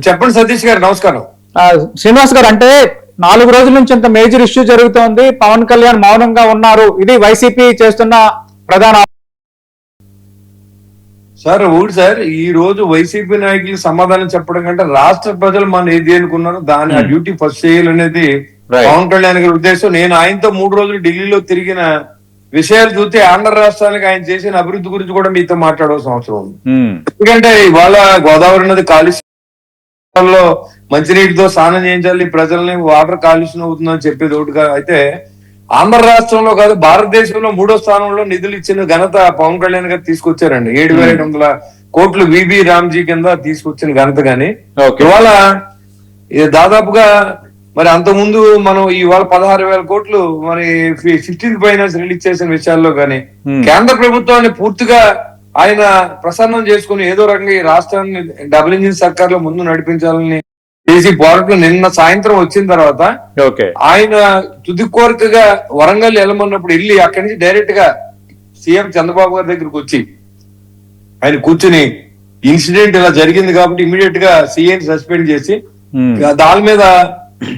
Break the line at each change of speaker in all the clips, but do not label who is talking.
చెప్పండి సతీష్ గారు, నమస్కారం.
శ్రీనివాస్ గారు, అంటే 4 రోజుల నుంచి ఇంత మేజర్ ఇష్యూ జరుగుతోంది, పవన్ కళ్యాణ్ మౌనంగా ఉన్నారు, ఇది వైసీపీ చేస్తున్న ప్రధాన
సార్ ఊడు సార్, ఈ రోజు వైసీపీ నాయకులు సమాధానం చెప్పడం కంటే రాష్ట్ర ప్రజలు మనం ఏది అనుకున్నారో దాని ఆ డ్యూటీ ఫస్ట్ చేయాలనేది పవన్ కళ్యాణ్ గారి ఉద్దేశం. నేను ఆయనతో 3 రోజులు ఢిల్లీలో తిరిగిన విషయాలు చూస్తే ఆంధ్ర రాష్ట్రానికి ఆయన చేసిన అభివృద్ధి గురించి కూడా మీతో మాట్లాడవలసిన అవసరం ఉంది. ఎందుకంటే ఇవాళ గోదావరి నది కాలుష్యంలో మంచినీటితో స్నానం చేయించాలి, ప్రజల్ని వాటర్ కాలుష్యం అవుతుందని చెప్పేది ఒకటిగా అయితే, ఆంధ్ర రాష్ట్రంలో కాదు భారతదేశంలో 3వ స్థానంలో నిధులు ఇచ్చిన ఘనత పవన్ కళ్యాణ్ గారు తీసుకొచ్చారండి. 7,500 కోట్లు విబి రామ్జీ కింద తీసుకొచ్చిన ఘనత. గాని ఇవాళ దాదాపుగా మరి అంతకుముందు మనం ఇవాళ 16,000 కోట్లు మరి 15th ఫైనాన్స్ రిలీజ్ చేసిన విషయాల్లో కానీ కేంద్ర ప్రభుత్వాన్ని పూర్తిగా ఆయన ప్రసన్నం చేసుకుని ఏదో రకంగా ఈ రాష్ట్రాన్ని డబుల్ ఇంజిన్ సర్కార్ లో ముందు నడిపించాలని చేసి పోరాటం నిన్న సాయంత్రం వచ్చిన తర్వాత ఆయన తుది కోరికగా వరంగల్ వెళ్ళమన్నప్పుడు వెళ్ళి అక్కడి నుంచి డైరెక్ట్ గా సీఎం చంద్రబాబు గారి దగ్గరికి వచ్చి ఆయన కూర్చుని ఇన్సిడెంట్ ఇలా జరిగింది కాబట్టి ఇమీడియట్ గా సీఎం సస్పెండ్ చేసి దాని మీద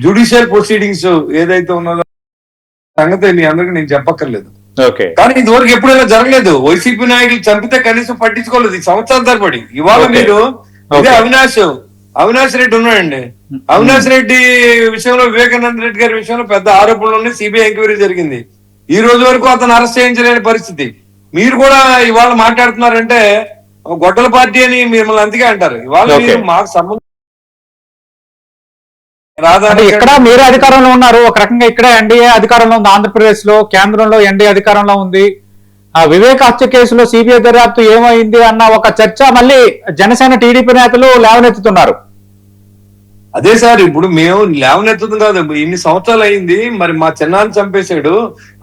జ్యుడిషియల్ ప్రొసీడింగ్స్ ఏదైతే ఉన్నదో సంగతి మీ అందరికి నేను చెప్పక్కర్లేదు. కానీ ఇదివరకు ఎప్పుడైనా జరగలేదు. వైసీపీ నాయకులు చంపితే కనీసం పట్టించుకోలేదు ఈ సంవత్సరాల తరబడి. ఇవాళ మీరు ఇదే అవినాష్ రెడ్డి ఉన్నాడండి. అవినాష్ రెడ్డి విషయంలో, వివేకానంద రెడ్డి గారి విషయంలో పెద్ద ఆరోపణలు ఉన్నాయి, సిబిఐ ఎంక్వైరీ జరిగింది. ఈ రోజు వరకు అతను అరెస్ట్ చేయించలేని పరిస్థితి. మీరు కూడా ఇవాళ మాట్లాడుతున్నారంటే గొడ్డల పార్టీ అని మిమ్మల్ని అందుకే అంటారు. ఇవాళ మీరు మాకు సంబంధం
ఇక్కడ మీరే అధికారంలో ఉన్నారు, ఒక రకంగా ఇక్కడ ఎన్డీఏ అధికారంలో ఉంది, ఆంధ్రప్రదేశ్ లో కేంద్రంలో ఎన్డీఏ అధికారంలో ఉంది. ఆ వివేక్ హత్య కేసులో సిబిఐ దర్యాప్తు ఏమైంది అన్న ఒక చర్చ మళ్ళీ జనసేన టీడీపీ నేతలు లేవనెత్తుతున్నారు.
అదే సార్, ఇప్పుడు మేము లేవనెత్తుతుంది కాదు, ఇన్ని సంవత్సరాలు అయింది, మరి మా చిన్నాన్ని చంపేశాడు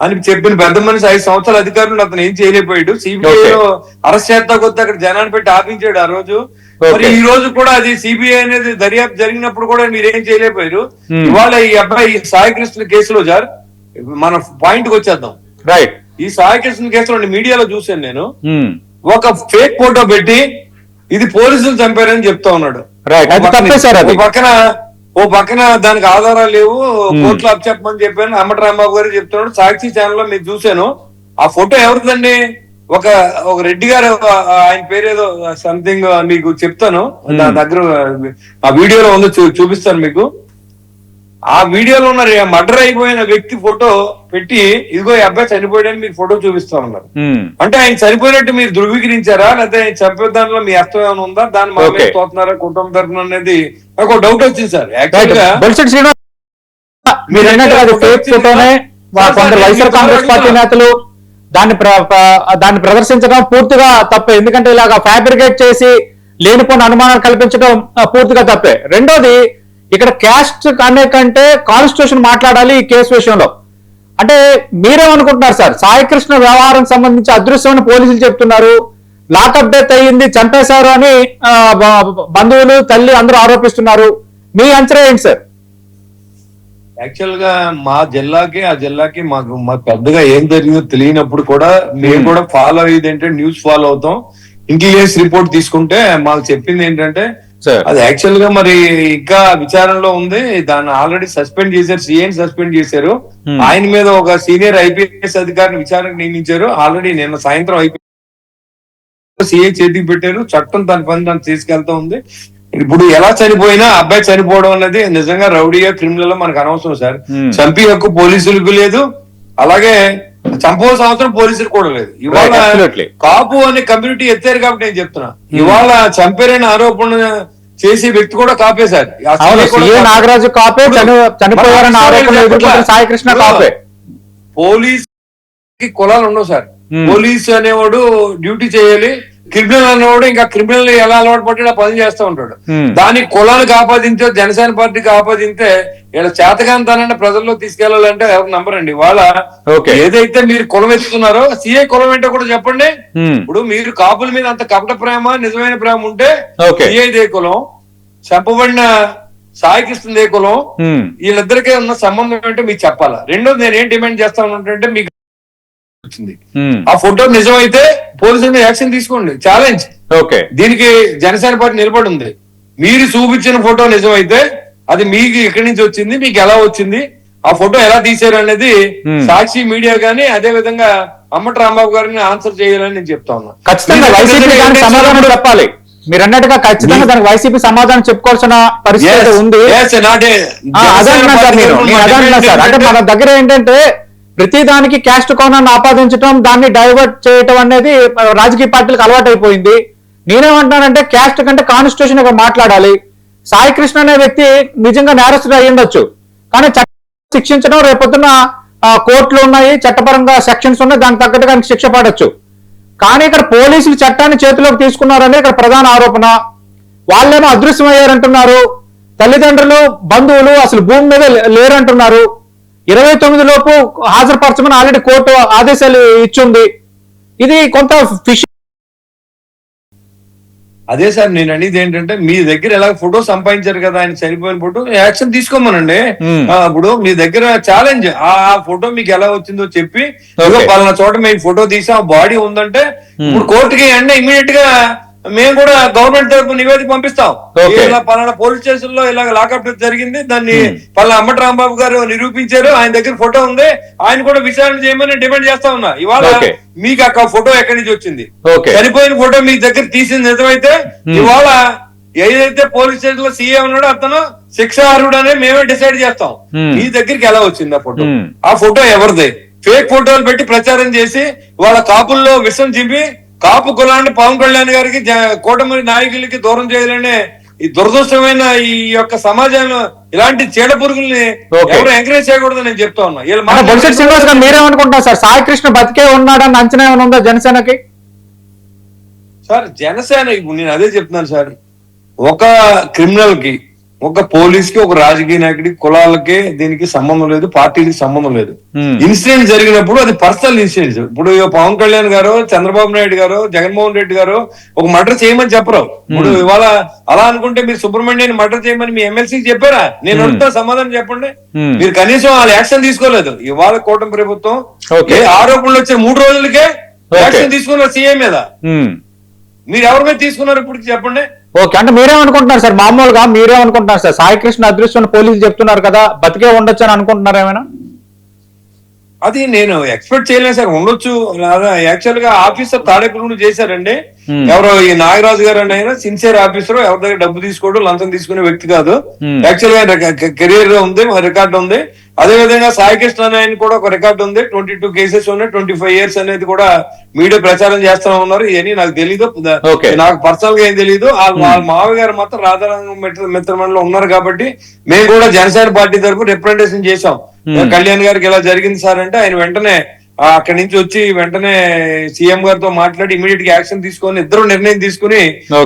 అని చెప్పిన పెద్ద మనిషి 5 సంవత్సరాల అధికారులు అతను ఏం చేయలేకపోయాడు. సిబిఐలో అరెస్ట్ చేస్తా కొద్ది అక్కడ జనాన్ని పెట్టి ఆపించాడు ఆ రోజు. మరి ఈ రోజు కూడా అది సిబిఐ అనేది దర్యాప్తు జరిగినప్పుడు కూడా మీరేం చేయలేకపోయారు. ఇవాళ ఈ అబ్బాయి సాయి కృష్ణ కేసులో సార్ మన పాయింట్ కి వచ్చేద్దాం.
రైట్,
ఈ సాయి కృష్ణ కేసులో మీడియాలో చూశాను నేను, ఒక ఫేక్ ఫోటో పెట్టి ఇది పోలీసులు చంపారని చెప్తా ఉన్నాడు. ఓ పక్కన దానికి ఆధారాలు లేవు, కోర్టులో అప్పచెప్పమని చెప్పాను అమ్మటి రాంబాబు గారు చెప్తున్నాడు. సాక్షి ఛానల్ లో మీరు చూశాను. ఆ ఫోటో ఎవరిదండి? ఒక రెడ్డి గారు, ఆయన పేరేదో సంథింగ్ మీకు చెప్తాను, నా దగ్గర ఆ వీడియోలో ఉందో చూపిస్తాను మీకు. ఆ వీడియోలో ఉన్న మర్డర్ అయిపోయిన వ్యక్తి ఫోటో పెట్టి ఇదిగో ఈ అబ్బాయి చనిపోయాడని మీరు ఫోటో చూపిస్తా ఉన్నారు. అంటే ఆయన చనిపోయినట్టు మీరు ధృవీకరించారా, లేకపోతే ఆయన చంపే దానిలో మీ అర్థం ఏమైనా ఉందా, దాన్ని మా మీద తోతున్నారా కుటుంబం తరఫున అనేది నాకు డౌట్ వచ్చింది సార్. యాక్చువల్గా
వైఎస్ఆర్ కాంగ్రెస్ పార్టీ నేతలు దాన్ని ప్రదర్శించడం పూర్తిగా తప్పే. ఎందుకంటే ఇలాగా ఫ్యాబ్రికేట్ చేసి లేనిపోయిన అనుమానాలు కల్పించడం పూర్తిగా తప్పే. రెండోది, ఇక్కడ క్యాస్ట్ అనే కంటే కాన్స్టిట్యూషన్ మాట్లాడాలి ఈ కేసు విషయంలో. అంటే మీరేమనుకుంటున్నారు సార్? సాయి కృష్ణ వ్యవహారం సంబంధించి అదృశ్యమని పోలీసులు చెప్తున్నారు, లాకప్ డెత్ అయ్యింది, చంపేశారు అని బంధువులు, తల్లి అందరూ ఆరోపిస్తున్నారు. మీ అంచనా ఏంటి సార్?
యాక్చువల్ గా మా జిల్లాకి ఆ జిల్లాకి మాకు పెద్దగా ఏం జరిగిందో తెలియనప్పుడు కూడా మేము కూడా ఫాలో అయ్యేది ఏంటంటే న్యూస్ ఫాలో అవుతాం. ఇంటెలిజెన్స్ రిపోర్ట్ తీసుకుంటే మాకు చెప్పింది ఏంటంటే అది యాక్చువల్ గా మరి ఇంకా విచారణలో ఉంది, దాన్ని ఆల్రెడీ సస్పెండ్ చేశారు, సీఎం సస్పెండ్ చేశారు. ఆయన మీద ఒక సీనియర్ ఐపీఎస్ అధికారిని విచారణకు నియమించారు. ఆల్రెడీ నిన్న సాయంత్రం సీఏ చేతికి పెట్టారు. చట్టం తన పని దాన్ని తీసుకెళ్తా ఉంది. ఇప్పుడు ఎలా చనిపోయినా అబ్బాయి చనిపోవడం అనేది నిజంగా రౌడీయా క్రిమినల్ మనకు అనవసరం సార్. చంపి హక్కు పోలీసులకు లేదు, అలాగే చంపవలసిన అవసరం పోలీసులకు కూడా లేదు. ఇవాళ కాపు అనే కమ్యూనిటీ ఎత్తారు కాబట్టి నేను చెప్తున్నా, ఇవాళ చంపారని ఆరోపణ చేసే వ్యక్తి కూడా కాపే సార్.
నాగరాజు కాపే, చనిపోయారని ఆరోపణ సాయి కృష్ణ కాపే.
పోలీస్ కి కులాలు ఉండవు సార్. పోలీస్ అనేవాడు డ్యూటీ చేయాలి, క్రిమినల్ అనేవాడు ఇంకా క్రిమినల్ ఎలా అలవాటు పడ్డా పని చేస్తూ ఉంటాడు. దానికి కులానికి ఆపాదించో జనసేన పార్టీకి ఆపాదింతే ఇలా చేతగాంతానని ప్రజల్లో తీసుకెళ్లాలంటే ఎవరు నమ్మరండి. వాళ్ళ ఏదైతే మీరు కులం ఎత్తుతున్నారో సీఏ కులం ఏంటో కూడా చెప్పండి. ఇప్పుడు మీరు కాపుల మీద అంత కపట ప్రేమ, నిజమైన ప్రేమ ఉంటే సీఏ దే కులం, చంపబడిన సాయి కృష్ణ దే కులం, వీళ్ళిద్దరికీ ఉన్న సంబంధం ఏంటో మీకు చెప్పాలా. రెండోది నేను ఏం డిమాండ్ చేస్తా ఉన్నట్టు మీకు వచ్చింది ఆ ఫోటో నిజమైతే పోలీసుల మీద యాక్షన్ తీసుకోండి, ఛాలెంజ్. దీనికి జనసేన పార్టీ నిలబడి ఉంది. మీరు చూపించిన ఫోటో నిజమైతే అది మీకు ఎక్కడి నుంచి వచ్చింది, మీకు ఎలా వచ్చింది, ఆ ఫోటో ఎలా తీశారు అనేది సాక్షి మీడియా గానీ అదే విధంగా అమ్మటి రాంబాబు గారిని ఆన్సర్ చేయాలని నేను చెప్తా ఉన్నా.
ఖచ్చితంగా వైసీపీ దానికి సమాధానం చెప్పాలి. మీరు అన్నట్టుగా ఖచ్చితంగా దానికి వైసీపీ సమాధానం చెప్పుకోవాల్సిన పరిస్థితి ఉంది. అదంటున్నా సార్. అంటే మన దగ్గర ఏంటంటే ప్రతి దానికి క్యాస్ట్ కోణాన్ని ఆపాదించడం, దాన్ని డైవర్ట్ చేయటం అనేది రాజకీయ పార్టీలకు అలవాటు అయిపోయింది. నేనేమంటానంటే క్యాస్ట్ కంటే కాన్స్టిట్యూషన్ గా మాట్లాడాలి. సాయి కృష్ణ అనే వ్యక్తి నిజంగా నేరస్తుడు అయి ఉండొచ్చు, కానీ శిక్షించడం రేపొద్దున కోర్టులు ఉన్నాయి, చట్టపరంగా సెక్షన్స్ ఉన్నాయి, దానికి తగ్గట్టుగా శిక్ష పడవచ్చు. కానీ ఇక్కడ పోలీసులు చట్టాన్ని చేతిలోకి తీసుకున్నారని ఇక్కడ ప్రధాన ఆరోపణ. వాళ్ళేమో అదృశ్యమయ్యారంటున్నారు. తల్లిదండ్రులు, బంధువులు అసలు భూమి మీద లేరంటున్నారు. 29 లోపు హాజరుపరచమని ఆల్రెడీ కోర్టు ఆదేశాలు ఇచ్చింది. ఇది కొంత ఫిష్.
అదే సార్ నేను అనేది ఏంటంటే మీ దగ్గర ఎలా ఫోటో సంపాదించారు కదా, ఆయన చనిపోయిన ఫోటో యాక్షన్ తీసుకోమనండి. ఇప్పుడు మీ దగ్గర ఛాలెంజ్ ఆ ఫోటో మీకు ఎలా వచ్చిందో చెప్పి పలానా చోట మేము ఫోటో తీసాం, బాడీ ఉందంటే ఇప్పుడు కోర్టుకి అంటే ఇమీడియట్ గా మేము కూడా గవర్నమెంట్ తరఫు నివేదిక పంపిస్తాం. ఇలా పలానా పోలీస్ స్టేషన్ లో ఇలా లాకప్ జరిగింది, దాన్ని పలానా అమ్మటి రాంబాబు గారు నిరూపించారు, ఆయన దగ్గర ఫోటో ఉంది, ఆయన కూడా విచారణ చేయమని డిమాండ్ చేస్తా ఉన్నా. ఇవాళ మీకు ఆ ఫోటో ఎక్కడి నుంచి వచ్చింది, చనిపోయిన ఫోటో మీ దగ్గర తీసింది నిజమైతే ఇవాళ ఏదైతే పోలీస్ స్టేషన్ లో సీఏ ఉన్నాడో అతను శిక్షార్హుడు అనే మేమే డిసైడ్ చేస్తాం. మీ దగ్గరికి ఎలా వచ్చింది ఆ ఫోటో, ఆ ఫోటో ఎవరిది? ఫేక్ ఫోటోలు పెట్టి ప్రచారం చేసి వాళ్ళ కాపుల్లో విషం చింపి కాపు కులాన్ని పవన్ కళ్యాణ్ గారికి కూటమి నాయకులకి దూరం చేయాలనే ఈ దురదృష్టమైన ఈ యొక్క సమాజంలో ఇలాంటి చీడ పురుగుల్ని ఎవరు ఎంకరేజ్ చేయకూడదు నేను చెప్తా ఉన్నా.
మీరేమనుకుంటున్నారు సార్? సాయి కృష్ణ బతికే ఉన్నాడని అంచనా ఏమైనా ఉందా జనసేనకి?
సార్ జనసేన నేను అదే చెప్తున్నాను సార్, ఒక క్రిమినల్ కి, ఒక పోలీస్ కి, ఒక రాజకీయ నాయకుడికి, కులాలకి దీనికి సంబంధం లేదు, పార్టీకి సంబంధం లేదు. ఇన్సిడెంట్ జరిగినప్పుడు అది పర్సనల్ ఇన్సిడెంట్స్. ఇప్పుడు పవన్ కళ్యాణ్ గారు, చంద్రబాబు నాయుడు గారు, జగన్మోహన్ రెడ్డి గారు ఒక మర్డర్ చేయమని చెప్పరు. ఇప్పుడు ఇవాళ అలా అనుకుంటే మీరు సుబ్రహ్మణ్యాన్ని మర్డర్ చేయమని మీ ఎమ్మెల్సీకి చెప్పారా? నేను అడుగుతా సమాధానం చెప్పండి. మీరు కనీసం వాళ్ళు యాక్షన్ తీసుకోలేదు. ఇవాళ కూటమి ప్రభుత్వం ఆరోపణలు వచ్చిన 3 రోజులకే యాక్షన్ తీసుకున్నారు సీఎం మీద. మీరు ఎవరి మీద తీసుకున్నారు ఇప్పుడు చెప్పండి.
ఓకే, అంటే మీరేమనుకుంటున్నారు సార్? మామూలుగా మీరేమనుకుంటున్నారు సార్? సాయి కృష్ణ అదృశ్యం పోలీసులు చెప్తున్నారు కదా, బతికే ఉండొచ్చు అని అనుకుంటున్నారు ఏమైనా?
అది నేను ఎక్స్పెక్ట్ చేయలేదు సార్, ఉండొచ్చు. యాక్చువల్ గా ఆఫీసర్ తాడేపల్లి చేశారండి. ఎవరో ఈ నాగరాజు గారు అని ఆయన సిన్సియర్ ఆఫీసర్, ఎవరి దగ్గర డబ్బు తీసుకోవడం, లంచం తీసుకునే వ్యక్తి కాదు. యాక్చువల్ గా కెరీర్ ఉంది, రికార్డు ఉంది. అదే విధంగా సాయి కృష్ణ ఆయన కూడా ఒక రికార్డు ఉంది, 22 కేసెస్ ఉన్నాయి, 25 years అనేది కూడా మీడియా ప్రచారం చేస్తా ఉన్నారు. ఇవన్నీ నాకు తెలీదు, నాకు పర్సనల్ గా ఏం తెలీదు. వాళ్ళ మావి గారు మాత్రం రాధారంగం మిత్రమండలిలో ఉన్నారు కాబట్టి మేము కూడా జనసేన పార్టీ తరఫు రిప్రజెంటేషన్ చేశాం. కళ్యాణ్ గారికి ఇలా జరిగింది సార్ అంటే ఆయన వెంటనే అక్కడి నుంచి వచ్చి వెంటనే సీఎం గారితో మాట్లాడి ఇమీడియట్ గా యాక్షన్ తీసుకొని ఇద్దరు నిర్ణయం తీసుకుని,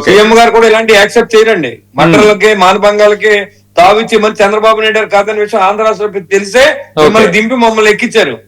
సీఎం గారు కూడా ఇలాంటి యాక్సెప్ట్ చేయరండి. మంటలకి మానభంగాలకి తావిచ్చి మరి చంద్రబాబు నాయుడు గారు కాదని విషయం ఆంధ్ర రాష్ట్ర తెలిసే మిమ్మల్ని దింపి మమ్మల్ని ఎక్కించారు.